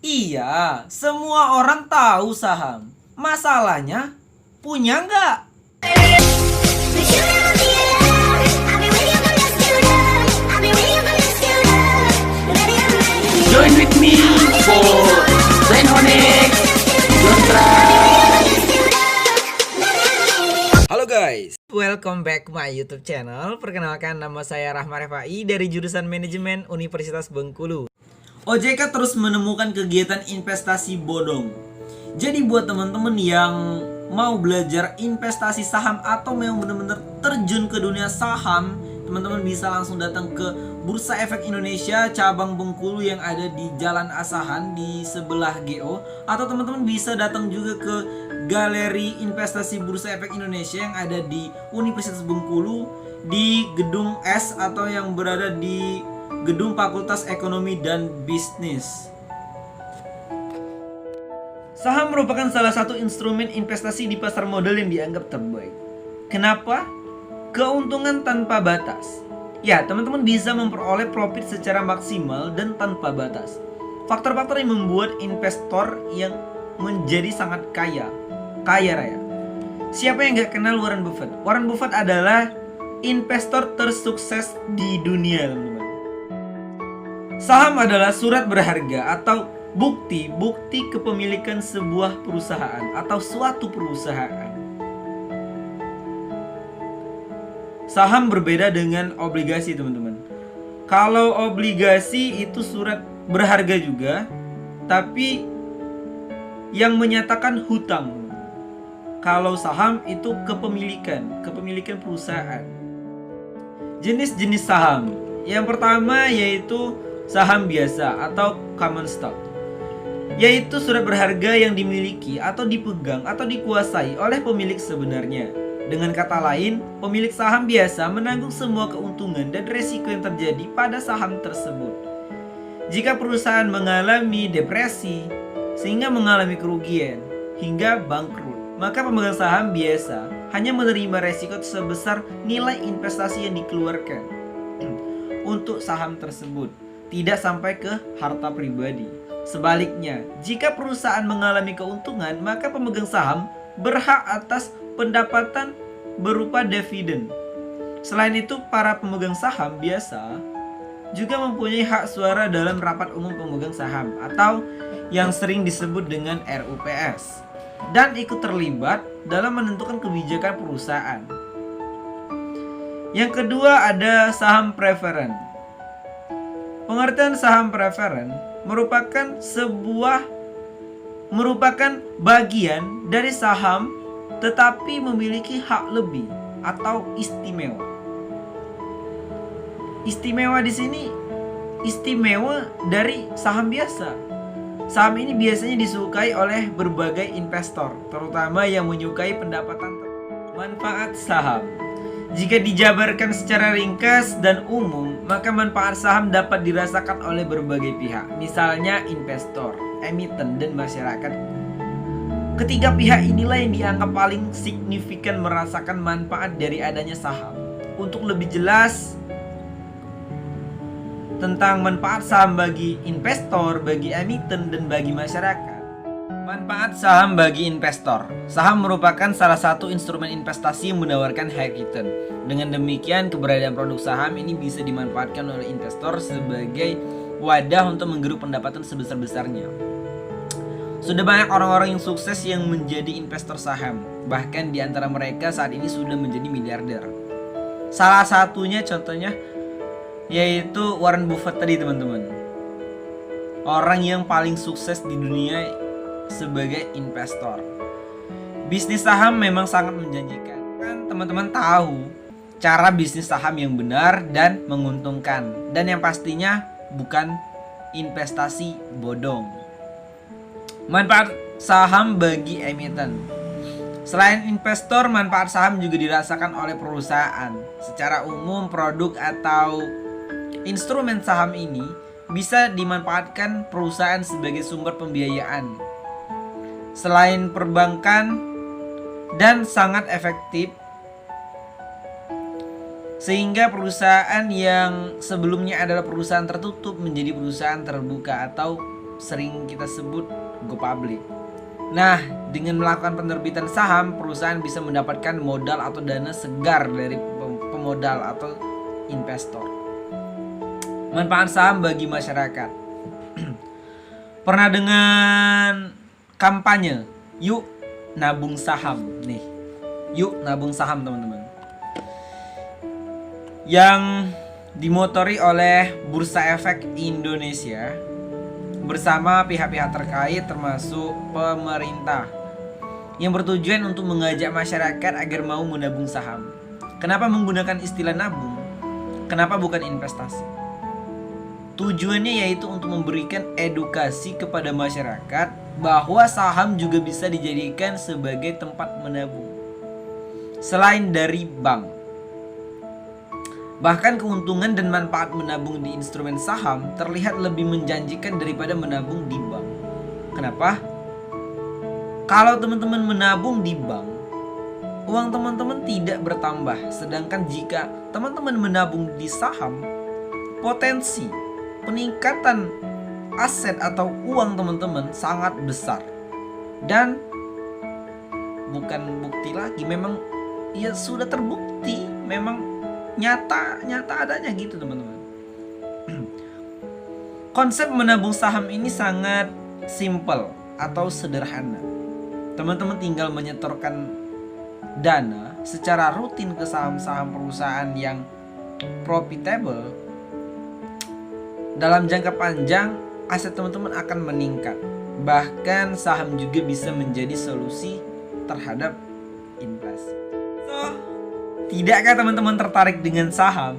Iya, semua orang tahu saham. Masalahnya, punya nggak? Join with me for Zenhonex Yontra. Halo guys, welcome back my YouTube channel. Perkenalkan, nama saya Rahma Refai dari jurusan Manajemen Universitas Bengkulu. OJK terus menemukan kegiatan investasi bodong. Jadi buat teman-teman yang mau belajar investasi saham atau memang benar-benar terjun ke dunia saham, teman-teman bisa langsung datang ke Bursa Efek Indonesia cabang Bengkulu yang ada di Jalan Asahan di sebelah GO, atau teman-teman bisa datang juga ke Galeri Investasi Bursa Efek Indonesia yang ada di Universitas Bengkulu di Gedung S atau yang berada di Gedung Fakultas Ekonomi dan Bisnis. Saham merupakan salah satu instrumen investasi di pasar modal yang dianggap terbaik. Kenapa? Keuntungan tanpa batas. Ya, teman-teman bisa memperoleh profit secara maksimal dan tanpa batas. Faktor-faktor yang membuat investor yang menjadi sangat kaya raya. Siapa yang gak kenal Warren Buffett? Warren Buffett adalah investor tersukses di dunia, teman-teman. Saham adalah surat berharga atau bukti kepemilikan sebuah perusahaan atau suatu perusahaan. Saham berbeda dengan obligasi, teman-teman. Kalau obligasi itu surat berharga juga, tapi yang menyatakan hutang. Kalau saham itu kepemilikan perusahaan. Jenis-jenis saham. Yang pertama yaitu saham biasa atau common stock, yaitu surat berharga yang dimiliki atau dipegang atau dikuasai oleh pemilik sebenarnya. Dengan kata lain, pemilik saham biasa menanggung semua keuntungan dan risiko yang terjadi pada saham tersebut. Jika perusahaan mengalami depresi sehingga mengalami kerugian hingga bangkrut, maka pemegang saham biasa hanya menerima risiko sebesar nilai investasi yang dikeluarkan untuk saham tersebut, tidak sampai ke harta pribadi. Sebaliknya, jika perusahaan mengalami keuntungan, maka pemegang saham berhak atas pendapatan berupa dividen. Selain itu, para pemegang saham biasa juga mempunyai hak suara dalam rapat umum pemegang saham atau yang sering disebut dengan RUPS, dan ikut terlibat dalam menentukan kebijakan perusahaan. Yang kedua ada saham preferen. Pengertian saham preferen merupakan bagian dari saham tetapi memiliki hak lebih atau istimewa. Istimewa di sini istimewa dari saham biasa. Saham ini biasanya disukai oleh berbagai investor, terutama yang menyukai pendapatan tetap. Manfaat saham. Jika dijabarkan secara ringkas dan umum, maka manfaat saham dapat dirasakan oleh berbagai pihak, misalnya investor, emiten, dan masyarakat. Ketiga pihak inilah yang dianggap paling signifikan merasakan manfaat dari adanya saham. Untuk lebih jelas tentang manfaat saham bagi investor, bagi emiten, dan bagi masyarakat. Manfaat saham bagi investor. Saham merupakan salah satu instrumen investasi yang menawarkan high return. Dengan demikian, keberadaan produk saham ini bisa dimanfaatkan oleh investor sebagai wadah untuk menggeruk pendapatan sebesar-besarnya. Sudah banyak orang-orang yang sukses yang menjadi investor saham. Bahkan di antara mereka saat ini sudah menjadi miliarder. Salah satunya contohnya yaitu Warren Buffett tadi, teman-teman. Orang yang paling sukses di dunia sebagai investor. Bisnis saham memang sangat menjanjikan. Kan teman-teman tahu cara bisnis saham yang benar dan menguntungkan, dan yang pastinya bukan investasi bodong. Manfaat saham bagi emiten. Selain investor, manfaat saham juga dirasakan oleh perusahaan. Secara umum, produk atau instrumen saham ini bisa dimanfaatkan perusahaan sebagai sumber pembiayaan selain perbankan, dan sangat efektif sehingga perusahaan yang sebelumnya adalah perusahaan tertutup menjadi perusahaan terbuka atau sering kita sebut go public. Nah, dengan melakukan penerbitan saham, perusahaan bisa mendapatkan modal atau dana segar dari pemodal atau investor. Manfaat saham bagi masyarakat. Pernah dengan kampanye yuk nabung saham nih. Yuk nabung saham teman-teman, yang dimotori oleh Bursa Efek Indonesia bersama pihak-pihak terkait termasuk pemerintah, yang bertujuan untuk mengajak masyarakat agar mau menabung saham. Kenapa menggunakan istilah nabung? Kenapa bukan investasi? Tujuannya yaitu untuk memberikan edukasi kepada masyarakat bahwa saham juga bisa dijadikan sebagai tempat menabung selain dari bank. Bahkan keuntungan dan manfaat menabung di instrumen saham terlihat lebih menjanjikan daripada menabung di bank. Kenapa? Kalau teman-teman menabung di bank, uang teman-teman tidak bertambah. Sedangkan jika teman-teman menabung di saham, potensi peningkatan aset atau uang teman-teman sangat besar. Dan bukan bukti lagi, memang ya sudah terbukti, memang nyata adanya gitu teman-teman. Konsep menabung saham ini sangat simple atau sederhana. Teman-teman tinggal menyetorkan dana secara rutin ke saham-saham perusahaan yang profitable. Dalam jangka panjang, aset teman-teman akan meningkat. Bahkan saham juga bisa menjadi solusi terhadap inflasi. So, tidakkah teman-teman tertarik dengan saham?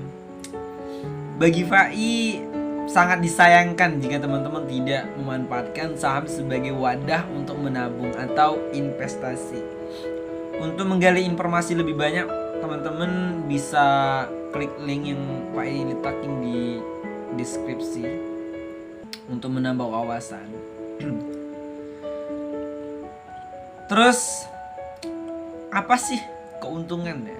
Bagi Fai, sangat disayangkan jika teman-teman tidak memanfaatkan saham sebagai wadah untuk menabung atau investasi. Untuk menggali informasi lebih banyak, teman-teman bisa klik link yang Fai letakin di deskripsi untuk menambah wawasan. Terus apa sih keuntungannya?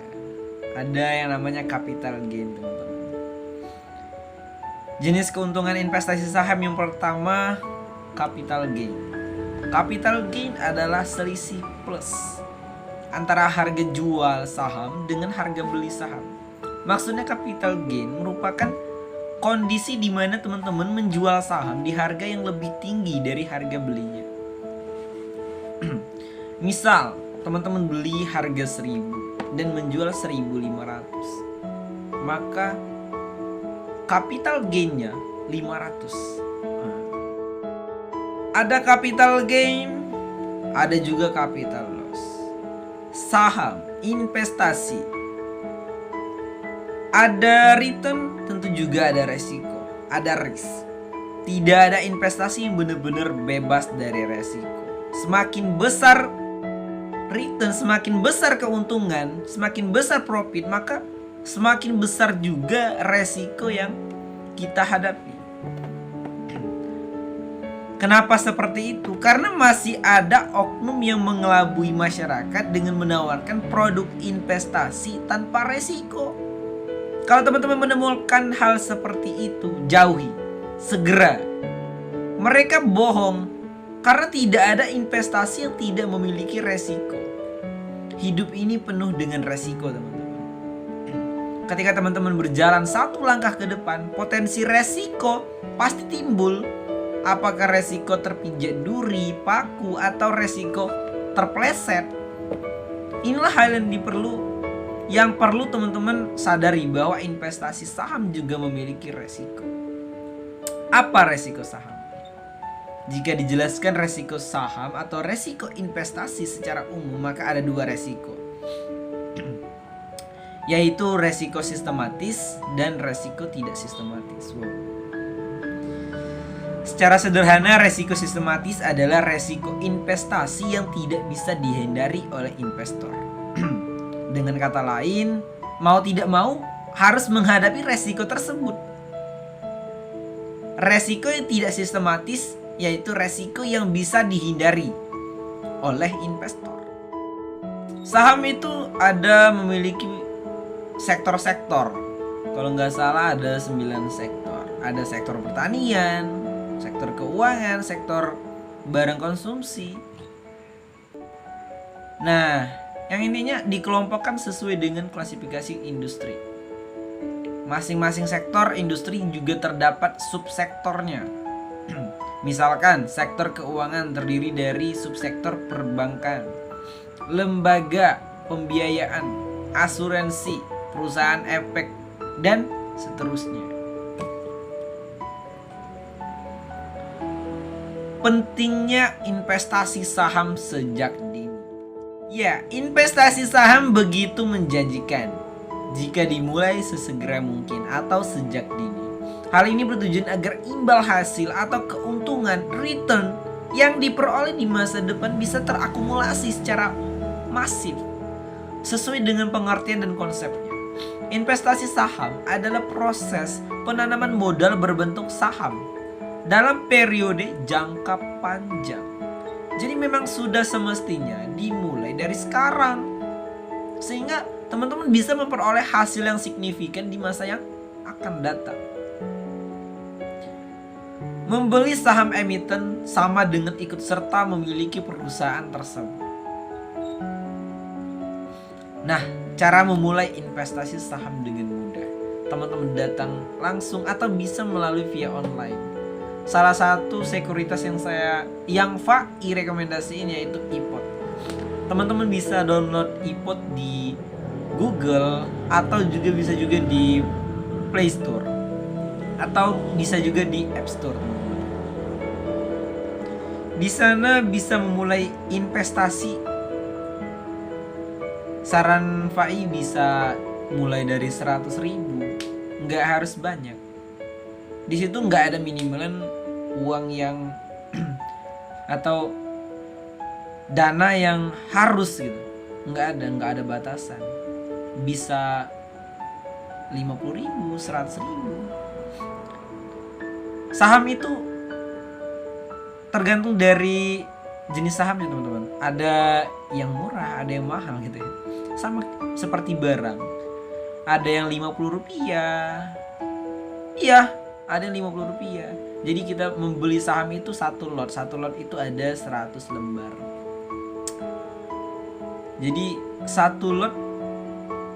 Ada yang namanya capital gain, teman-teman. Jenis keuntungan investasi saham yang pertama, capital gain. Capital gain adalah selisih plus antara harga jual saham dengan harga beli saham. Maksudnya capital gain merupakan kondisi di mana teman-teman menjual saham di harga yang lebih tinggi dari harga belinya. Misal, teman-teman beli harga 1.000 dan menjual 1.500. Maka capital gain-nya 500. Ada capital gain, ada juga capital loss. Saham, investasi, ada return, tentu juga ada resiko, ada risk. Tidak ada investasi yang benar-benar bebas dari resiko. Semakin besar return, semakin besar keuntungan, semakin besar profit, maka semakin besar juga resiko yang kita hadapi. Kenapa seperti itu? Karena masih ada oknum yang mengelabui masyarakat dengan menawarkan produk investasi tanpa resiko. Kalau teman-teman menemukan hal seperti itu, jauhi, segera. Mereka bohong karena tidak ada investasi yang tidak memiliki resiko. Hidup ini penuh dengan resiko, teman-teman. Ketika teman-teman berjalan satu langkah ke depan, potensi resiko pasti timbul. Apakah resiko terpijak duri, paku, atau resiko terpleset? Inilah hal yang perlu teman-teman sadari, bahwa investasi saham juga memiliki resiko. Apa resiko saham? Jika dijelaskan resiko saham atau resiko investasi secara umum, maka ada dua resiko, yaitu resiko sistematis dan resiko tidak sistematis. Secara sederhana, resiko sistematis adalah resiko investasi yang tidak bisa dihindari oleh investor. Dengan kata lain, mau tidak mau harus menghadapi resiko tersebut. Resiko yang tidak sistematis yaitu resiko yang bisa dihindari oleh investor. Saham itu memiliki sektor-sektor. Kalau nggak salah ada 9 sektor. Ada sektor pertanian, sektor keuangan, sektor barang konsumsi. Nah, yang intinya dikelompokkan sesuai dengan klasifikasi industri. Masing-masing sektor industri juga terdapat subsektornya. Misalkan sektor keuangan terdiri dari subsektor perbankan, lembaga pembiayaan, asuransi, perusahaan efek, dan seterusnya. Pentingnya investasi saham sejak dini. Ya, investasi saham begitu menjanjikan jika dimulai sesegera mungkin atau sejak dini. Hal ini bertujuan agar imbal hasil atau keuntungan return yang diperoleh di masa depan bisa terakumulasi secara masif sesuai dengan pengertian dan konsepnya. Investasi saham adalah proses penanaman modal berbentuk saham dalam periode jangka panjang. Jadi memang sudah semestinya dimulai dari sekarang, sehingga teman-teman bisa memperoleh hasil yang signifikan di masa yang akan datang. Membeli saham emiten sama dengan ikut serta memiliki perusahaan tersebut. Nah, cara memulai investasi saham dengan mudah. Teman-teman datang langsung atau bisa melalui via online. Salah satu sekuritas yang FAI rekomendasiin yaitu iPod. Teman-teman bisa download iPod di Google atau juga bisa juga di Play Store atau bisa juga di App Store. Di sana bisa memulai investasi. Saran FAI bisa mulai dari 100.000, nggak harus banyak. Di situ nggak ada minimalan uang yang atau dana yang harus gitu, nggak ada batasan. Bisa 50.000, 100.000. Saham itu tergantung dari jenis sahamnya teman-teman. Ada yang murah, ada yang mahal gitu ya. Sama seperti barang. Ada yang 50 rupiah. Iya, ada yang 50 rupiah. Jadi kita membeli saham itu satu lot. Satu lot itu ada 100 lembar. Jadi satu lot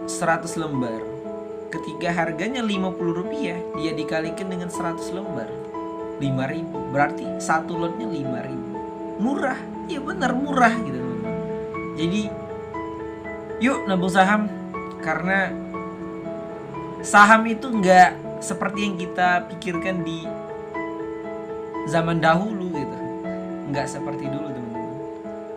100 lembar. Ketika harganya 50 rupiah, dia dikalikan dengan 100 lembar, 5.000. Berarti satu lotnya 5.000. Murah, iya benar murah gitu teman-teman. Jadi yuk nabung saham, karena saham itu nggak seperti yang kita pikirkan di zaman dahulu gitu. Nggak seperti dulu teman-teman.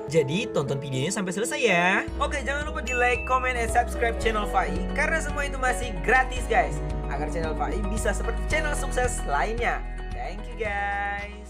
Jadi tonton videonya sampai selesai ya. Oke, jangan lupa di like, comment, and subscribe channel FAI, karena semua itu masih gratis guys, agar channel FAI bisa seperti channel sukses lainnya. Thank you guys.